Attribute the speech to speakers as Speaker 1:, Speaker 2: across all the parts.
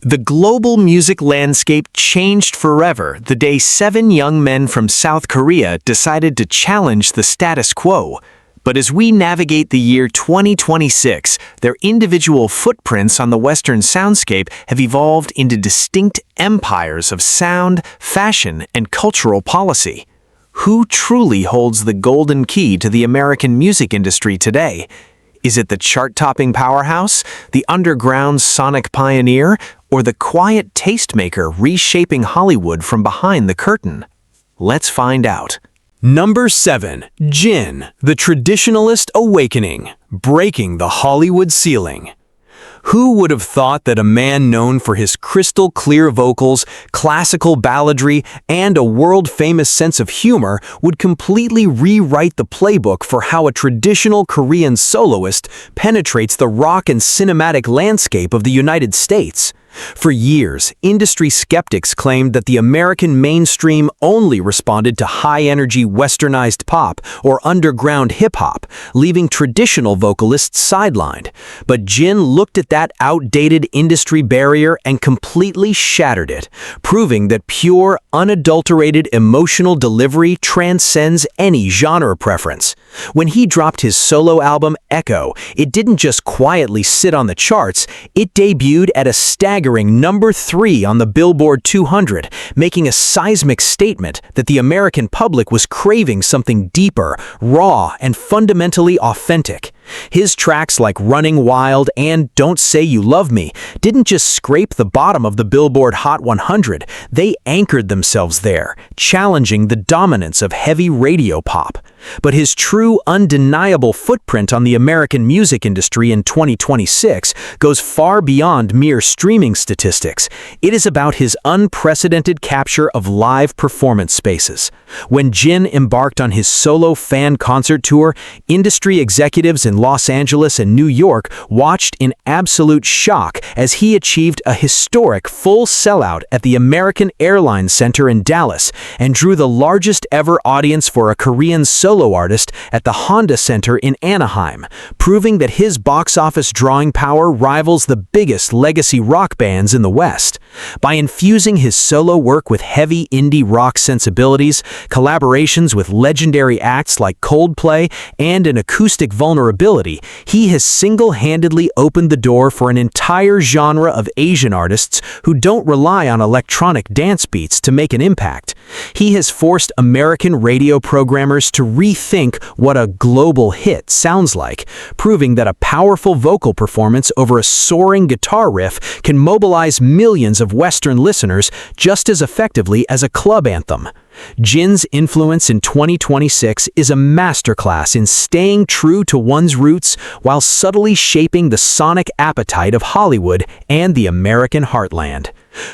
Speaker 1: The global music landscape changed forever the day 7 young men from South Korea decided to challenge the status quo. But as we navigate the year 2026, their individual footprints on the Western soundscape have evolved into distinct empires of sound, fashion, and cultural policy. Who truly holds the golden key to the American music industry today? Is it the chart-topping powerhouse, the underground sonic pioneer, or the quiet tastemaker reshaping Hollywood from behind the curtain? Let's find out.
Speaker 2: Number 7. Jin, the traditionalist awakening, breaking the Hollywood ceiling. Who would have thought that a man known for his crystal-clear vocals, classical balladry, and a world-famous sense of humor would completely rewrite the playbook for how a traditional Korean soloist penetrates the rock and cinematic landscape of the United States? For years, industry skeptics claimed that the American mainstream only responded to high-energy westernized pop or underground hip-hop, leaving traditional vocalists sidelined. But Jin looked at that outdated industry barrier and completely shattered it, proving that pure, unadulterated emotional delivery transcends any genre preference. When he dropped his solo album Echo, it didn't just quietly sit on the charts, it debuted at a staggering number 3 on the Billboard 200, making a seismic statement that the American public was craving something deeper, raw, and fundamentally authentic. His tracks like Running Wild and Don't Say You Love Me didn't just scrape the bottom of the Billboard Hot 100, they anchored themselves there, challenging the dominance of heavy radio pop. But his true, undeniable footprint on the American music industry in 2026 goes far beyond mere streaming statistics. It is about his unprecedented capture of live performance spaces. When Jin embarked on his solo fan concert tour, industry executives in Los Angeles and New York watched in absolute shock as he achieved a historic full sellout at the American Airlines Center in Dallas and drew the largest ever audience for a Korean solo artist at the Honda Center in Anaheim, proving that his box office drawing power rivals the biggest legacy rock bands in the West. By infusing his solo work with heavy indie rock sensibilities, collaborations with legendary acts like Coldplay, and an acoustic vulnerability, he has single-handedly opened the door for an entire genre of Asian artists who don't rely on electronic dance beats to make an impact. He has forced American radio programmers to rethink what a global hit sounds like, proving that a powerful vocal performance over a soaring guitar riff can mobilize millions of Western listeners just as effectively as a club anthem. Jin's influence in 2026 is a masterclass in staying true to one's roots while subtly shaping the sonic appetite of Hollywood and the American heartland.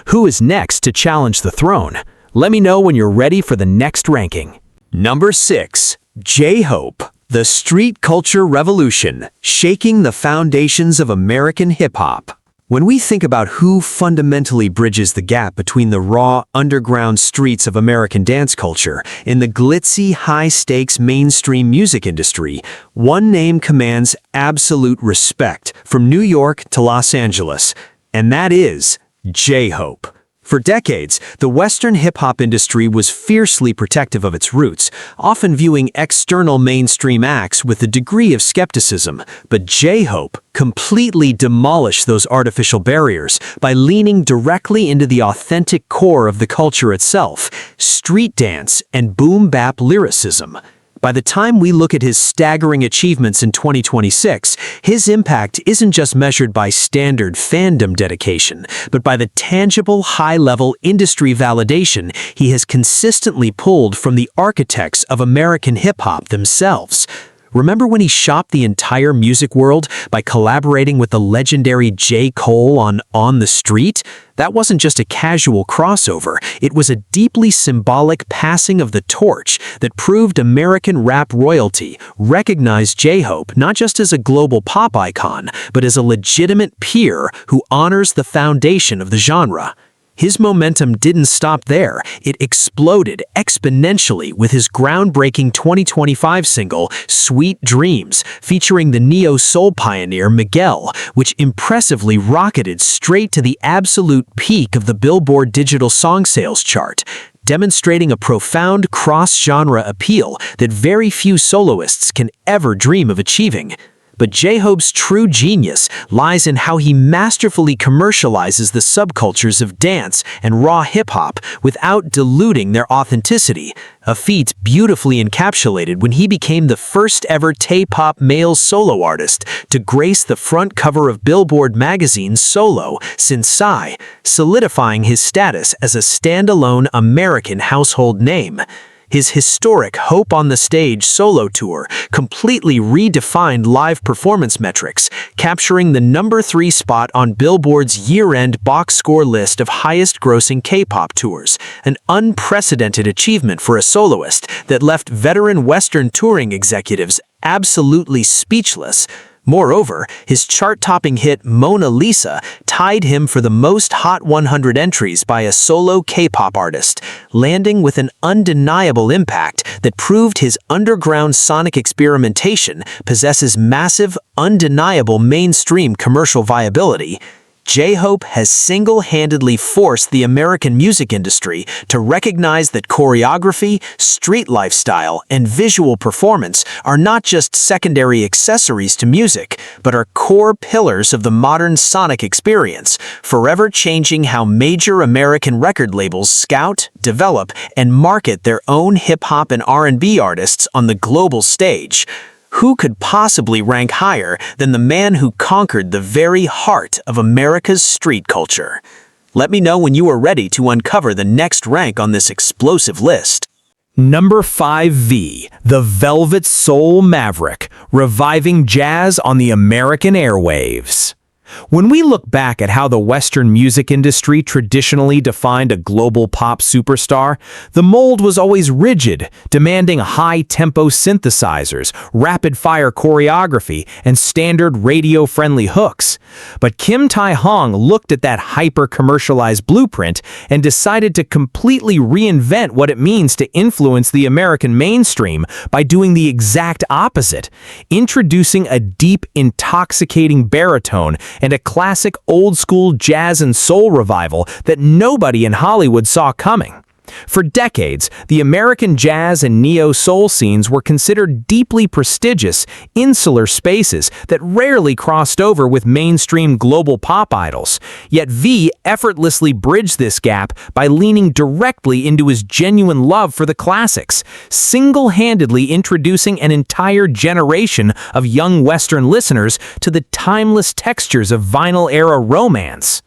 Speaker 2: Who is next to challenge the throne? Let me know when you're ready for the next ranking. Number 6. J-Hope, the street culture revolution, shaking the foundations of American hip-hop. When we think about who fundamentally bridges the gap between the raw, underground streets of American dance culture and the glitzy, high-stakes mainstream music industry, one name commands absolute respect from New York to Los Angeles, and that is J-Hope. For decades, the Western hip-hop industry was fiercely protective of its roots, often viewing external mainstream acts with a degree of skepticism. But J-Hope completely demolished those artificial barriers by leaning directly into the authentic core of the culture itself, street dance and boom-bap lyricism. By the time we look at his staggering achievements in 2026, his impact isn't just measured by standard fandom dedication, but by the tangible, high-level industry validation he has consistently pulled from the architects of American hip-hop themselves. Remember when he shocked the entire music world by collaborating with the legendary J. Cole on the Street? That wasn't just a casual crossover, it was a deeply symbolic passing of the torch that proved American rap royalty recognized J-Hope not just as a global pop icon, but as a legitimate peer who honors the foundation of the genre.
Speaker 1: His momentum didn't stop there. It exploded exponentially with his groundbreaking 2025 single, Sweet Dreams, featuring the neo-soul pioneer Miguel, which impressively rocketed straight to the absolute peak of the Billboard digital song sales chart, demonstrating a profound cross-genre appeal that very few soloists can ever dream of achieving. But J-Hope's true genius lies in how he masterfully commercializes the subcultures of dance and raw hip-hop without diluting their authenticity, a feat beautifully encapsulated when he became the first ever K-pop male solo artist to grace the front cover of Billboard magazine's Solo since Psy, solidifying his status as a standalone American household name. His historic Hope on the Stage solo tour completely redefined live performance metrics, capturing the #3 spot on Billboard's year-end box score list of highest-grossing K-pop tours, an unprecedented achievement for a soloist that left veteran Western touring executives absolutely speechless. Moreover, his chart-topping hit Mona Lisa tied him for the most Hot 100 entries by a solo K-pop artist, landing with an undeniable impact that proved his underground sonic experimentation possesses massive, undeniable mainstream commercial viability. J-Hope has single-handedly forced the American music industry to recognize that choreography, street lifestyle, and visual performance are not just secondary accessories to music, but are core pillars of the modern sonic experience, forever changing how major American record labels scout, develop, and market their own hip-hop and R&B artists on the global stage. Who could possibly rank higher than the man who conquered the very heart of America's street culture? Let me know when you are ready to uncover the next rank on this explosive list.
Speaker 2: Number 5 V, the Velvet Soul Maverick, reviving jazz on the American airwaves. When we look back at how the Western music industry traditionally defined a global pop superstar, the mold was always rigid, demanding high-tempo synthesizers, rapid-fire choreography, and standard radio-friendly hooks. But Kim Tai-hong looked at that hyper-commercialized blueprint and decided to completely reinvent what it means to influence the American mainstream by doing the exact opposite, introducing a deep, intoxicating baritone and a classic old-school jazz and soul revival that nobody in Hollywood saw coming. For decades, the American jazz and neo-soul scenes were considered deeply prestigious, insular spaces that rarely crossed over with mainstream global pop idols. Yet V effortlessly bridged this gap by leaning directly into his genuine love for the classics, single-handedly introducing an entire generation of young Western listeners to the timeless textures of vinyl-era romance.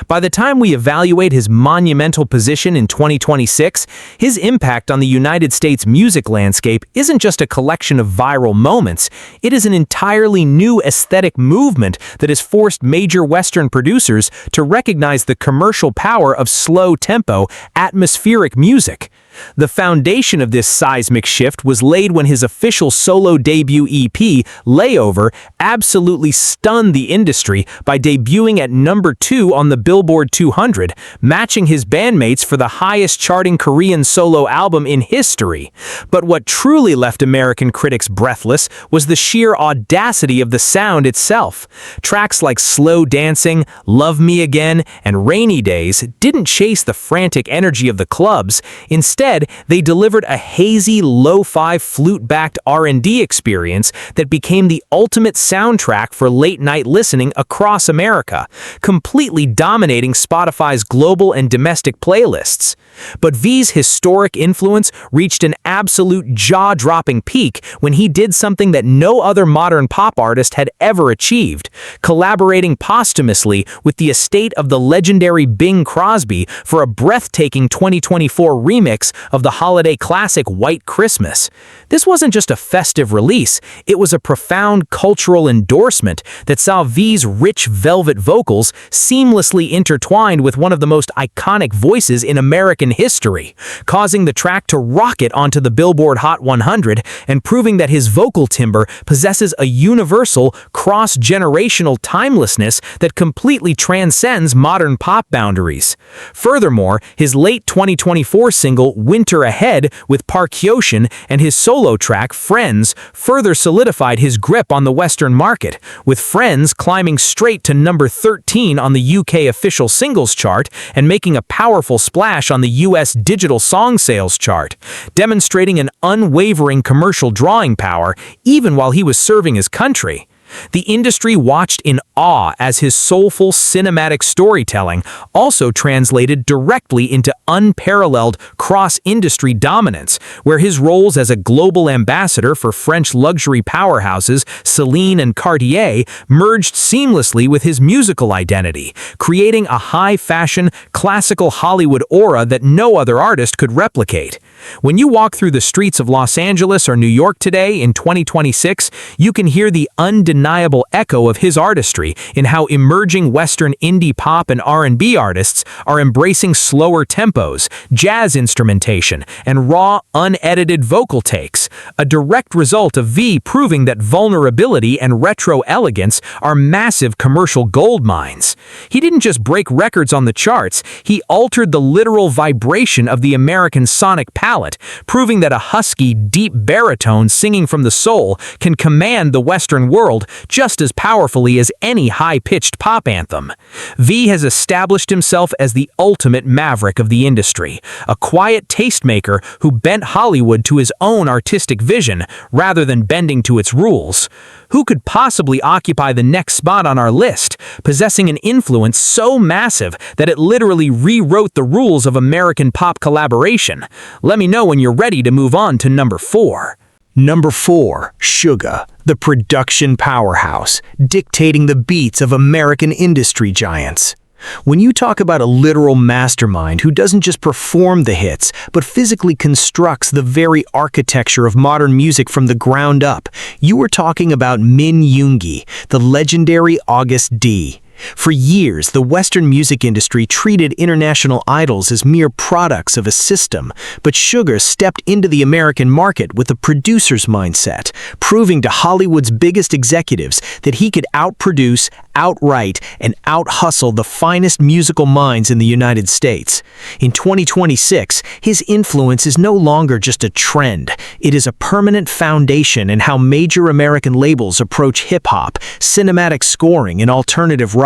Speaker 2: By the time we evaluate his monumental position in 2026, his impact on the United States music landscape isn't just a collection of viral moments, it is an entirely new aesthetic movement that has forced major Western producers to recognize the commercial power of slow-tempo, atmospheric music. The foundation of this seismic shift was laid when his official solo debut EP, Layover, absolutely stunned the industry by debuting at number 2 on the Billboard 200, matching his bandmates for the highest charting Korean solo album in history. But what truly left American critics breathless was the sheer audacity of the sound itself. Tracks like Slow Dancing, Love Me Again, and Rainy Days didn't chase the frantic energy of the clubs. Instead, they delivered a hazy, lo-fi, flute-backed R&D experience that became the ultimate soundtrack for late-night listening across America, completely dominating Spotify's global and domestic playlists. But V's historic influence reached an absolute jaw-dropping peak when he did something that no other modern pop artist had ever achieved, collaborating posthumously with the estate of the legendary Bing Crosby for a breathtaking 2024 remix of the holiday classic White Christmas. This wasn't just a festive release, it was a profound cultural endorsement that saw V's rich velvet vocals seamlessly intertwined with one of the most iconic voices in American American history, causing the track to rocket onto the Billboard Hot 100 and proving that his vocal timbre possesses a universal, cross-generational timelessness that completely transcends modern pop boundaries. Furthermore, his late 2024 single Winter Ahead with Park Hyo-shin and his solo track Friends further solidified his grip on the Western market, with Friends climbing straight to number 13 on the UK official singles chart and making a powerful splash on the US digital song sales chart, demonstrating an unwavering commercial drawing power even while he was serving his country. The industry watched in awe as his soulful cinematic storytelling also translated directly into unparalleled cross-industry dominance, where his roles as a global ambassador for French luxury powerhouses Celine and Cartier merged seamlessly with his musical identity, creating a high-fashion, classical Hollywood aura that no other artist could replicate. When you walk through the streets of Los Angeles or New York today in 2026, you can hear the undeniable echo of his artistry in how emerging Western indie pop and R&B artists are embracing slower tempos, jazz instrumentation, and raw, unedited vocal takes, a direct result of V proving that vulnerability and retro elegance are massive commercial gold mines. He didn't just break records on the charts, he altered the literal vibration of the American sonic palette, proving that a husky, deep baritone singing from the soul can command the Western world just as powerfully as any high-pitched pop anthem. V has established himself as the ultimate maverick of the industry, a quiet tastemaker who bent Hollywood to his own artistic vision rather than bending to its rules. Who could possibly occupy the next spot on our list, possessing an influence so massive that it literally rewrote the rules of American pop collaboration? Let me know when you're ready to move on to number 4.
Speaker 1: Number 4, Suga, the production powerhouse, dictating the beats of American industry giants. When you talk about a literal mastermind who doesn't just perform the hits, but physically constructs the very architecture of modern music from the ground up, you are talking about Min Yoongi, the legendary August D. For years, the Western music industry treated international idols as mere products of a system, but Suga stepped into the American market with a producer's mindset, proving to Hollywood's biggest executives that he could outproduce, outwrite, and out-hustle the finest musical minds in the United States. In 2026, his influence is no longer just a trend. It is a permanent foundation in how major American labels approach hip-hop, cinematic scoring, and alternative rock.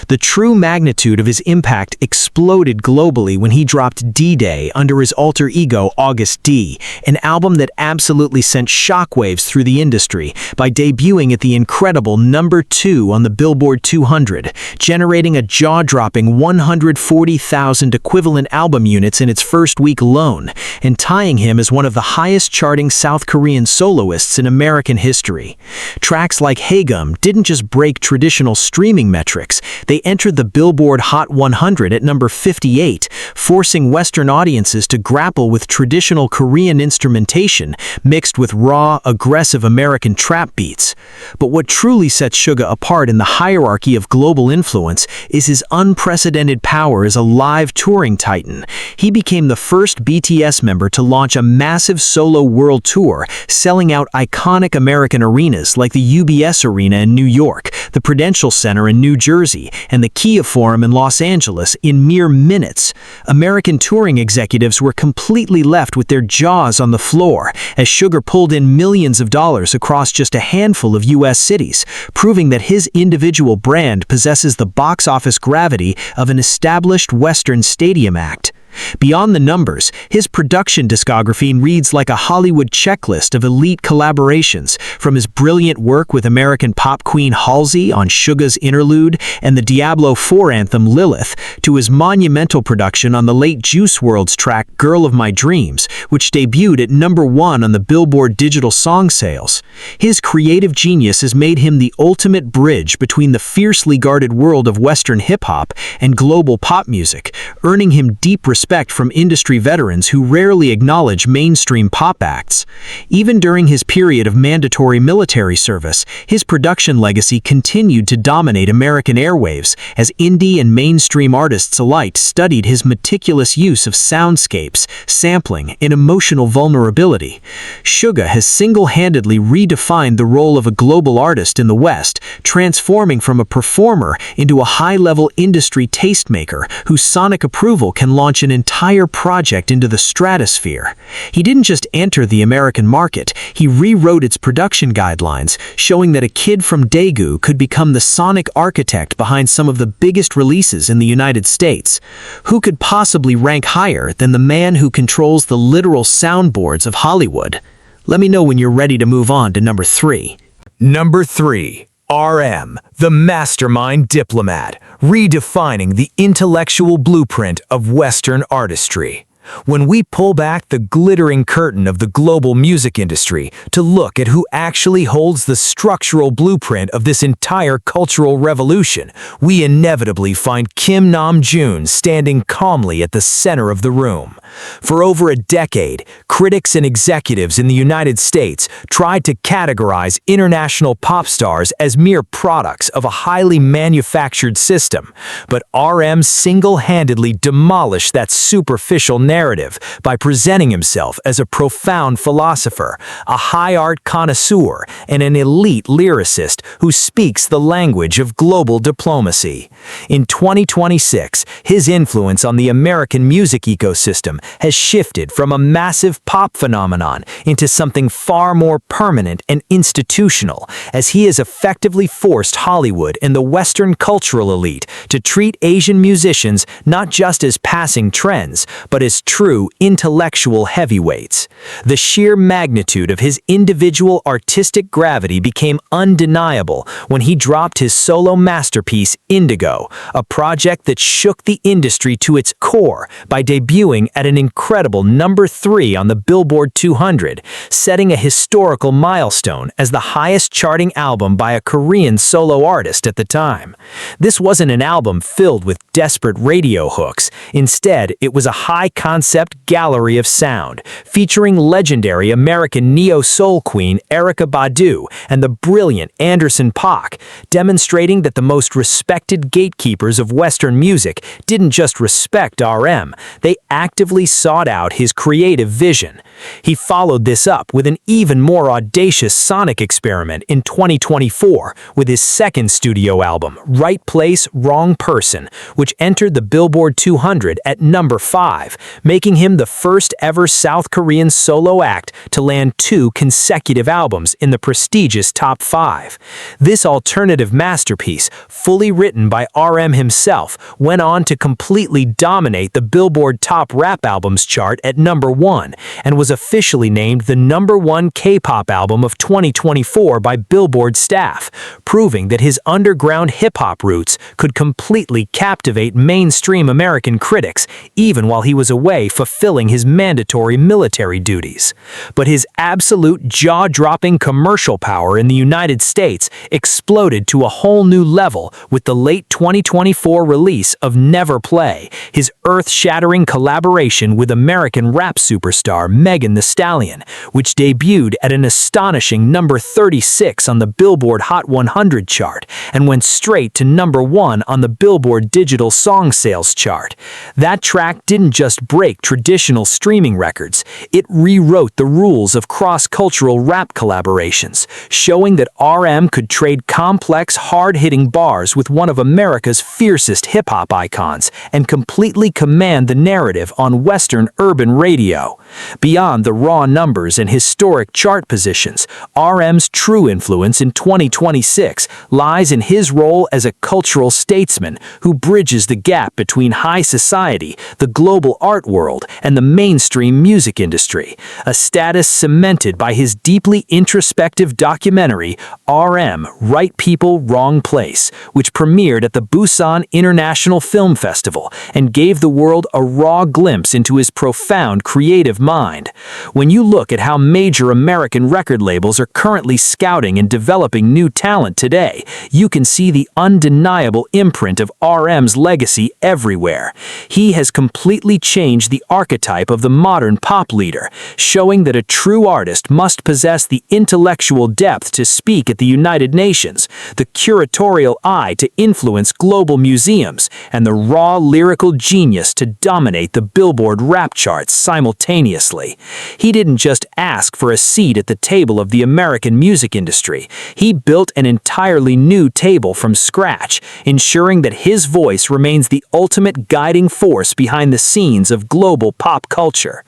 Speaker 1: The true magnitude of his impact exploded globally when he dropped D-Day under his alter ego August D, an album that absolutely sent shockwaves through the industry by debuting at the incredible number 2 on the Billboard 200, generating a jaw-dropping 140,000 equivalent album units in its first week alone, and tying him as one of the highest-charting South Korean soloists in American history. Tracks like Haegum didn't just break traditional streaming metrics, they entered the Billboard Hot 100 at number 58, forcing Western audiences to grapple with traditional Korean instrumentation mixed with raw, aggressive American trap beats. But what truly sets Suga apart in the hierarchy of global influence is his unprecedented power as a live touring titan. He became the first BTS member to launch a massive solo world tour, selling out iconic American arenas like the UBS Arena in New York, the Prudential Center in New Jersey, and the Kia Forum in Los Angeles in mere minutes. American touring executives were completely left with their jaws on the floor as Suga pulled in millions of dollars across just a handful of U.S. cities, proving that his individual brand possesses the box office gravity of an established Western stadium act. Beyond the numbers, his production discography reads like a Hollywood checklist of elite collaborations, from his brilliant work with American pop queen Halsey on Suga's Interlude and the Diablo 4 anthem Lilith, to his monumental production on the late Juice WRLD's track Girl of My Dreams, which debuted at number 1 on the Billboard digital song sales. His creative genius has made him the ultimate bridge between the fiercely guarded world of Western hip-hop and global pop music, earning him deep respect respect from industry veterans who rarely acknowledge mainstream pop acts. Even during his period of mandatory military service, his production legacy continued to dominate American airwaves as indie and mainstream artists alike studied his meticulous use of soundscapes, sampling, and emotional vulnerability. Suga has single-handedly redefined the role of a global artist in the West, transforming from a performer into a high-level industry tastemaker whose sonic approval can launch an entire project into the stratosphere. He didn't just enter the American market, he rewrote its production guidelines, showing that a kid from Daegu could become the sonic architect behind some of the biggest releases in the United States. Who could possibly rank higher than the man who controls the literal soundboards of Hollywood? Let me know when you're ready to move on to number 3.
Speaker 2: Number 3. RM, the mastermind diplomat, redefining the intellectual blueprint of Western artistry. When we pull back the glittering curtain of the global music industry to look at who actually holds the structural blueprint of this entire cultural revolution, we inevitably find Kim Namjoon standing calmly at the center of the room. For over a decade, critics and executives in the United States tried to categorize international pop stars as mere products of a highly manufactured system, but RM single-handedly demolished that superficial narrative by presenting himself as a profound philosopher, a high art connoisseur, and an elite lyricist who speaks the language of global diplomacy. In 2026, his influence on the American music ecosystem has shifted from a massive pop phenomenon into something far more permanent and institutional, as he has effectively forced Hollywood and the Western cultural elite to treat Asian musicians not just as passing trends, but as true intellectual heavyweights. The sheer magnitude of his individual artistic gravity became undeniable when he dropped his solo masterpiece, Indigo, a project that shook the industry to its core by debuting at an incredible number 3 on the Billboard 200, setting a historical milestone as the highest charting album by a Korean solo artist at the time. This wasn't an album filled with desperate radio hooks. Instead, it was a high-concept gallery of sound, featuring legendary American neo-soul queen Erykah Badu and the brilliant Anderson .Paak, demonstrating that the most respected gatekeepers of Western music didn't just respect RM, they actively sought out his creative vision. He followed this up with an even more audacious sonic experiment in 2024 with his second studio album, Right Place, Wrong Person, which entered the Billboard 200 at number 5, making him the first ever South Korean solo act to land 2 consecutive albums in the prestigious top 5. This alternative masterpiece, fully written by RM himself, went on to completely dominate the Billboard Top Rap Albums chart at number 1 and was officially named the number 1 K-pop album of 2024 by Billboard staff, proving that his underground hip-hop roots could completely captivate mainstream American critics even while he was away fulfilling his mandatory military duties. But his absolute jaw-dropping commercial power in the United States exploded to a whole new level with the late 2024 release of Never Play, his earth-shattering collaboration with American rap superstar Megan Thee Stallion, which debuted at an astonishing number 36 on the Billboard Hot 100 chart and went straight to number 1 on the Billboard Digital Song Sales chart. That track didn't just break traditional streaming records, it rewrote the rules of cross-cultural rap collaborations, showing that RM could trade complex, hard-hitting bars with one of America's fiercest hip-hop icons and completely command the narrative on Western urban radio. Beyond the raw numbers and historic chart positions, RM's true influence in 2026 lies in his role as a cultural statesman who bridges the gap between high society, the global art world, and the mainstream music industry, a status cemented by his deeply introspective documentary, RM, Right People, Wrong Place, which premiered at the Busan International Film Festival and gave the world a raw glimpse into his profound creative mind.
Speaker 1: When you look at how major American record labels are currently scouting and developing new talent today, you can see the undeniable imprint of RM's legacy everywhere. He has completely changed the archetype of the modern pop leader, showing that a true artist must possess the intellectual depth to speak at the United Nations, the curatorial eye to influence global museums, and the raw lyrical genius to dominate the Billboard rap charts simultaneously. He didn't just ask for a seat at the table of the American music industry. He built an entirely new table from scratch, ensuring that his voice remains the ultimate guiding force behind the scenes of global pop culture.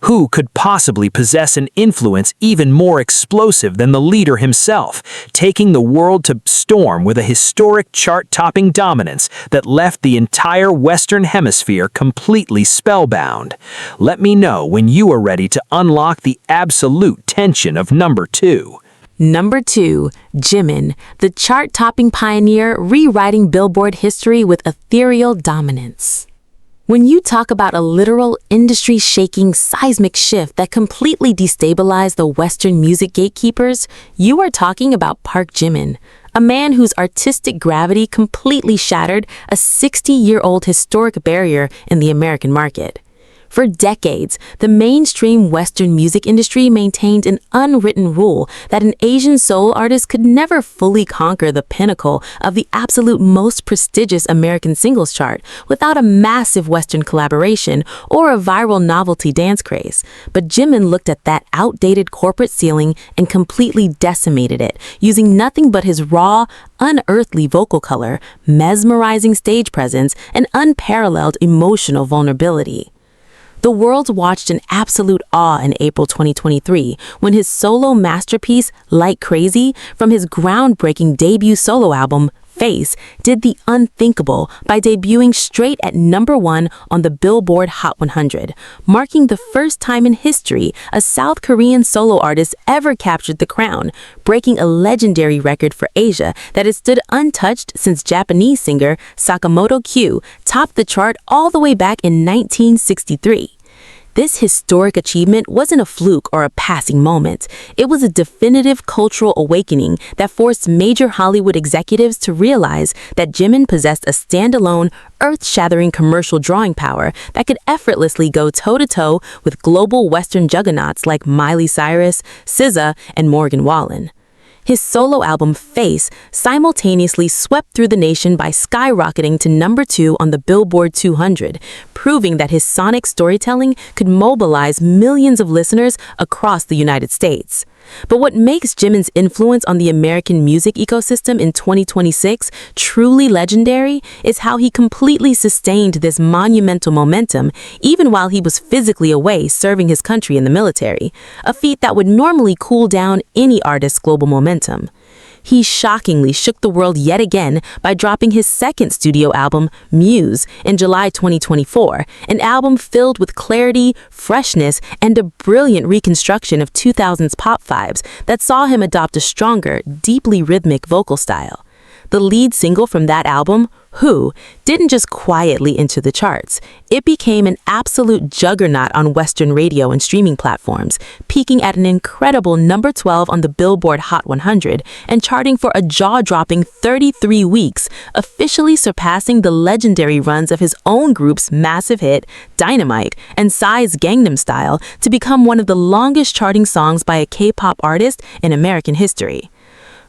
Speaker 1: Who could possibly possess an influence even more explosive than the leader himself, taking the world to storm with a historic chart-topping dominance that left the entire Western Hemisphere completely spellbound? Let me know when you are ready to unlock the absolute tension of number 2.
Speaker 3: Number 2, Jimin, the chart-topping pioneer rewriting Billboard history with ethereal dominance. When you talk about a literal, industry-shaking, seismic shift that completely destabilized the Western music gatekeepers, you are talking about Park Jimin, a man whose artistic gravity completely shattered a 60-year-old historic barrier in the American market. For decades, the mainstream Western music industry maintained an unwritten rule that an Asian soul artist could never fully conquer the pinnacle of the absolute most prestigious American singles chart without a massive Western collaboration or a viral novelty dance craze. But Jimin looked at that outdated corporate ceiling and completely decimated it, using nothing but his raw, unearthly vocal color, mesmerizing stage presence, and unparalleled emotional vulnerability. The world watched in absolute awe in April 2023 when his solo masterpiece, Like Crazy, from his groundbreaking debut solo album, Face, did the unthinkable by debuting straight at number 1 on the Billboard Hot 100, marking the first time in history a South Korean solo artist ever captured the crown, breaking a legendary record for Asia that has stood untouched since Japanese singer Sakamoto Q topped the chart all the way back in 1963. This historic achievement wasn't a fluke or a passing moment. It was a definitive cultural awakening that forced major Hollywood executives to realize that Jimin possessed a standalone, earth-shattering commercial drawing power that could effortlessly go toe-to-toe with global Western juggernauts like Miley Cyrus, SZA, and Morgan Wallen. His solo album, Face, simultaneously swept through the nation by skyrocketing to number 2 on the Billboard 200, proving that his sonic storytelling could mobilize millions of listeners across the United States. But what makes Jimin's influence on the American music ecosystem in 2026 truly legendary is how he completely sustained this monumental momentum even while he was physically away serving his country in the military, a feat that would normally cool down any artist's global momentum. He shockingly shook the world yet again by dropping his second studio album, Muse, in July 2024, an album filled with clarity, freshness, and a brilliant reconstruction of 2000s pop vibes that saw him adopt a stronger, deeply rhythmic vocal style. The lead single from that album, Who, didn't just quietly enter the charts. It became an absolute juggernaut on Western radio and streaming platforms, peaking at an incredible number 12 on the Billboard Hot 100 and charting for a jaw-dropping 33 weeks, officially surpassing the legendary runs of his own group's massive hit, Dynamite, and Psy's Gangnam Style to become one of the longest charting songs by a K-pop artist in American history.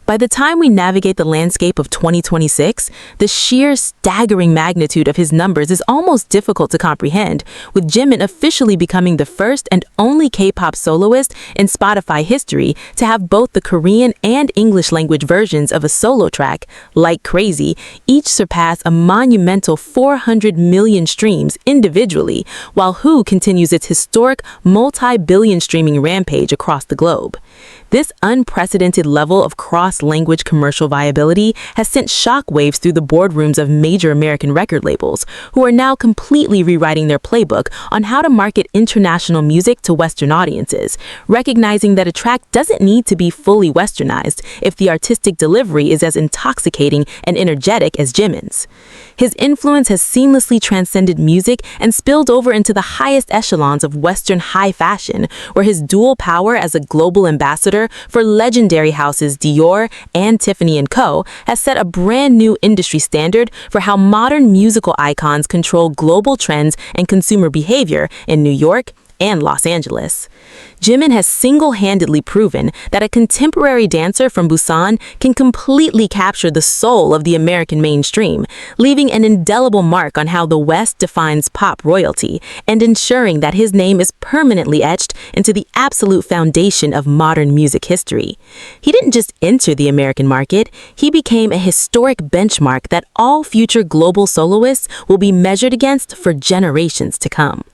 Speaker 3: By the time we navigate the landscape of 2026, the sheer staggering magnitude of his numbers is almost difficult to comprehend, with Jimin officially becoming the first and only K-pop soloist in Spotify history to have both the Korean and English language versions of a solo track, Like Crazy, each surpass a monumental 400 million streams individually, while Who continues its historic multi-billion streaming rampage across the globe. This unprecedented level of cross-language commercial viability has sent shockwaves through the boardrooms of major American record labels, who are now completely rewriting their playbook on how to market international music to Western audiences, recognizing that a track doesn't need to be fully Westernized if the artistic delivery is as intoxicating and energetic as Jimin's. His influence has seamlessly transcended music and spilled over into the highest echelons of Western high fashion, where his dual power as a global ambassador for legendary houses Dior and Tiffany & Co. has set a brand new industry standard for how modern musical icons control global trends and consumer behavior in New York and Los Angeles. Jimin has single-handedly proven that a contemporary dancer from Busan can completely capture the soul of the American mainstream, leaving an indelible mark on how the West defines pop royalty and ensuring that his name is permanently etched into the absolute foundation of modern music history. He didn't just enter the American market, he became a historic benchmark that all future global soloists will be measured against for generations to come.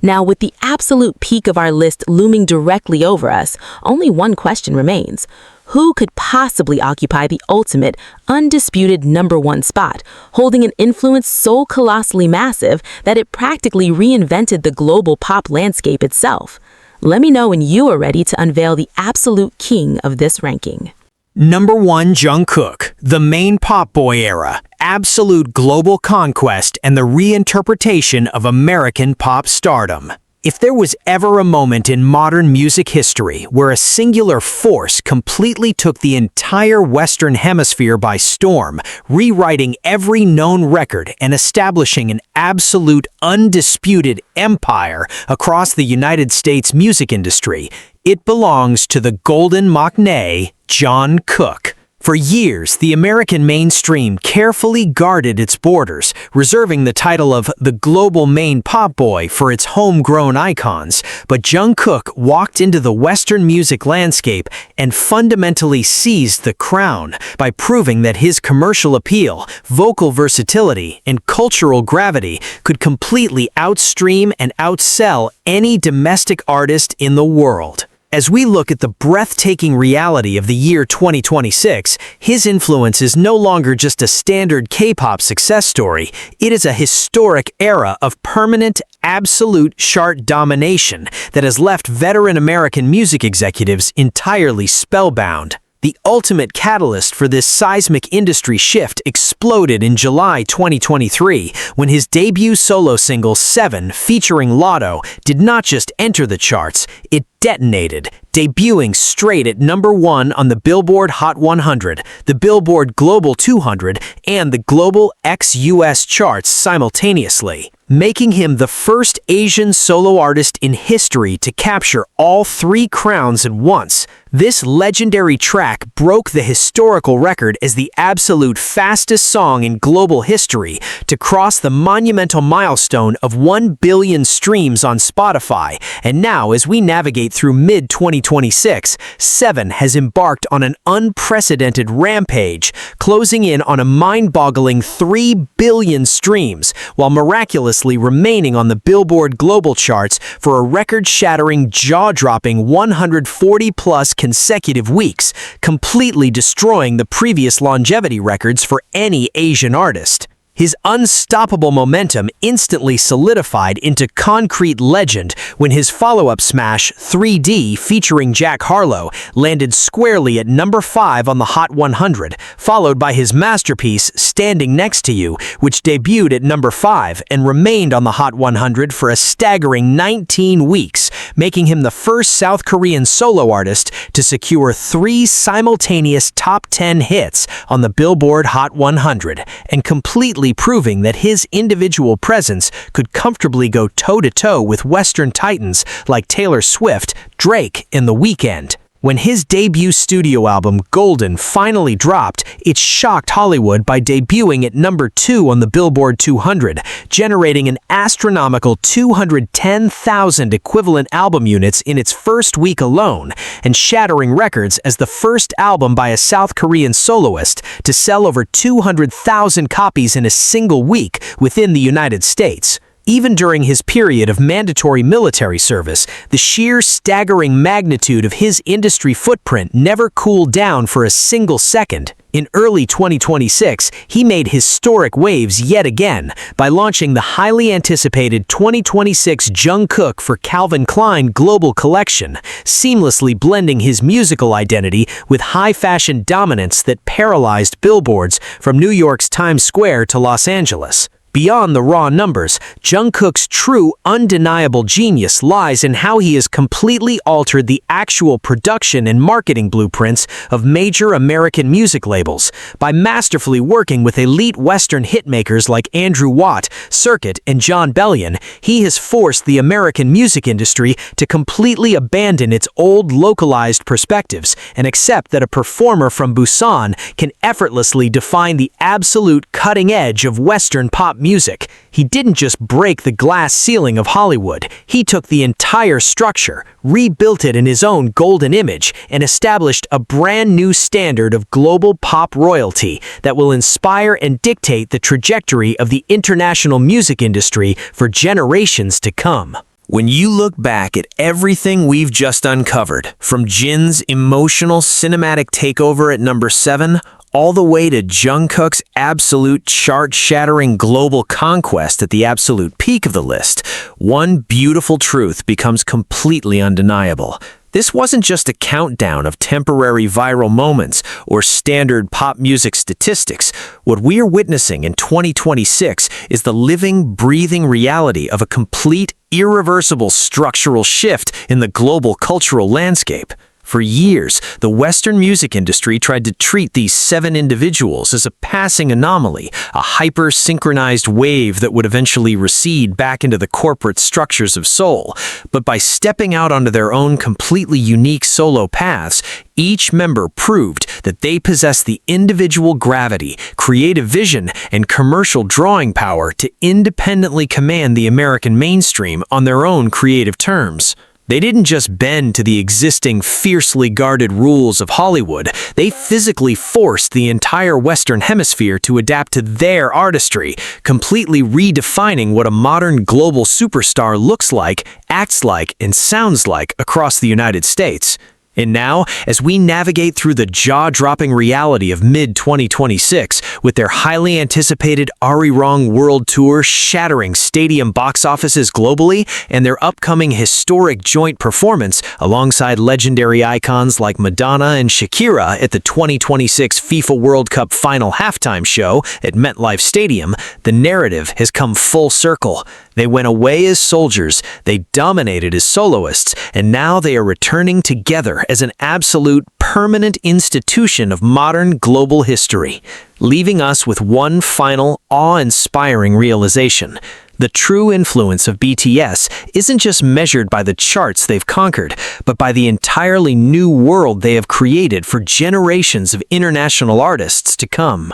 Speaker 3: Now, with the absolute peak of our list looming directly over us, only one question remains. Who could possibly occupy the ultimate, undisputed #1 spot, holding an influence so colossally massive that it practically reinvented the global pop landscape itself? Let me know when you are ready to unveil the absolute king of this ranking.
Speaker 1: Number 1, Jungkook, the main pop boy era, absolute global conquest and the reinterpretation of American pop stardom. If there was ever a moment in modern music history where a singular force completely took the entire Western Hemisphere by storm, rewriting every known record and establishing an absolute undisputed empire across the United States music industry, it belongs to the golden Maknae, Jungkook. For years, the American mainstream carefully guarded its borders, reserving the title of the global main pop boy for its homegrown icons. But Jungkook walked into the Western music landscape and fundamentally seized the crown by proving that his commercial appeal, vocal versatility, and cultural gravity could completely outstream and outsell any domestic artist in the world. As we look at the breathtaking reality of the year 2026, his influence is no longer just a standard K-pop success story. It is a historic era of permanent, absolute chart domination that has left veteran American music executives entirely spellbound. The ultimate catalyst for this seismic industry shift exploded in July 2023 when his debut solo single 7 featuring Lotto did not just enter the charts, it detonated, debuting straight at #1 on the Billboard Hot 100, the Billboard Global 200, and the Global ex-US charts simultaneously, making him the first Asian solo artist in history to capture all 3 crowns at once. This legendary track broke the historical record as the absolute fastest song in global history to cross the monumental milestone of 1 billion streams on Spotify. And now, as we navigate through mid-2026, 7 has embarked on an unprecedented rampage, closing in on a mind-boggling 3 billion streams, while miraculously remaining on the Billboard Global charts for a record-shattering, jaw-dropping 140-plus consecutive weeks, completely destroying the previous longevity records for any Asian artist. His unstoppable momentum instantly solidified into concrete legend when his follow-up smash, 3D, featuring Jack Harlow, landed squarely at #5 on the Hot 100, followed by his masterpiece, Standing Next to You, which debuted at #5 and remained on the Hot 100 for a staggering 19 weeks, making him the first South Korean solo artist to secure 3 simultaneous top 10 hits on the Billboard Hot 100, and completely proving that his individual presence could comfortably go toe-to-toe with Western titans like Taylor Swift, Drake, and The Weeknd. When his debut studio album, Golden, finally dropped, it shocked Hollywood by debuting at #2 on the Billboard 200, generating an astronomical 210,000 equivalent album units in its first week alone, and shattering records as the first album by a South Korean soloist to sell over 200,000 copies in a single week within the United States. Even during his period of mandatory military service, the sheer staggering magnitude of his industry footprint never cooled down for a single second. In early 2026, he made historic waves yet again by launching the highly anticipated 2026 Jungkook for Calvin Klein Global Collection, seamlessly blending his musical identity with high-fashion dominance that paralyzed billboards from New York's Times Square to Los Angeles. Beyond the raw numbers, Jungkook's true, undeniable genius lies in how he has completely altered the actual production and marketing blueprints of major American music labels by masterfully working with elite Western hitmakers like Andrew Watt, Circuit, and John Bellion. He has forced the American music industry to completely abandon its old localized perspectives and accept that a performer from Busan can effortlessly define the absolute cutting edge of Western pop music. He didn't just break the glass ceiling of Hollywood. He took the entire structure, rebuilt it in his own golden image, and established a brand new standard of global pop royalty that will inspire and dictate the trajectory of the international music industry for generations to come. When you look back at everything we've just uncovered, from Jin's emotional cinematic takeover at number 7, all the way to Jungkook's absolute chart-shattering global conquest at the absolute peak of the list, one beautiful truth becomes completely undeniable. This wasn't just a countdown of temporary viral moments or standard pop music statistics. What we are witnessing in 2026 is the living, breathing reality of a complete, irreversible structural shift in the global cultural landscape. For years, the Western music industry tried to treat these 7 individuals as a passing anomaly, a hyper-synchronized wave that would eventually recede back into the corporate structures of Seoul. But by stepping out onto their own completely unique solo paths, each member proved that they possess the individual gravity, creative vision, and commercial drawing power to independently command the American mainstream on their own creative terms. They didn't just bend to the existing fiercely guarded rules of Hollywood, they physically forced the entire Western Hemisphere to adapt to their artistry, completely redefining what a modern global superstar looks like, acts like, and sounds like across the United States. And now, as we navigate through the jaw-dropping reality of mid-2026, with their highly anticipated Arirang World Tour shattering stadium box offices globally, and their upcoming historic joint performance alongside legendary icons like Madonna and Shakira at the 2026 FIFA World Cup final halftime show at MetLife Stadium, the narrative has come full circle. They went away as soldiers, they dominated as soloists, and now they are returning together as an absolute permanent institution of modern global history, leaving us with one final, awe-inspiring realization. The true influence of BTS isn't just measured by the charts they've conquered, but by the entirely new world they have created for generations of international artists to come.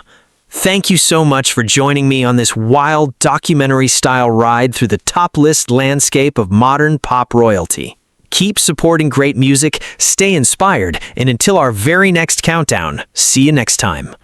Speaker 1: Thank you so much for joining me on this wild documentary-style ride through the top-list landscape of modern pop royalty. Keep supporting great music, stay inspired, and until our very next countdown, see you next time.